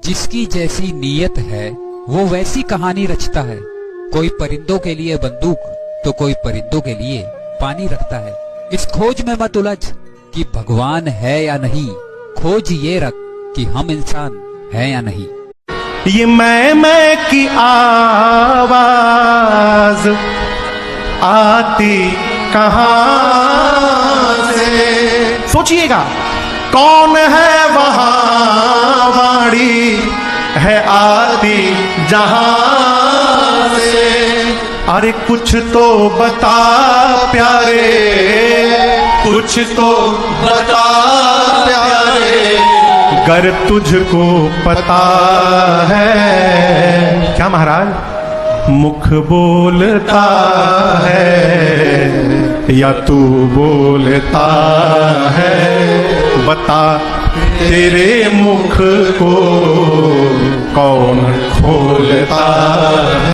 जिसकी जैसी नीयत है वो वैसी कहानी रचता है। कोई परिंदों के लिए बंदूक तो कोई परिंदों के लिए पानी रखता है। इस खोज में मत उलझ कि भगवान है या नहीं, खोज ये रख कि हम इंसान है या नहीं। ये मैं की आवाज आती कहां से, सोचिएगा कौन है वहां, वाणी है आती जहां से। अरे कुछ तो बता प्यारे, कुछ तो बता प्यारे, गर तुझको पता है। क्या महाराज, मुख बोलता है या तू बोलता है, बता तेरे मुख को कौन खोलता है।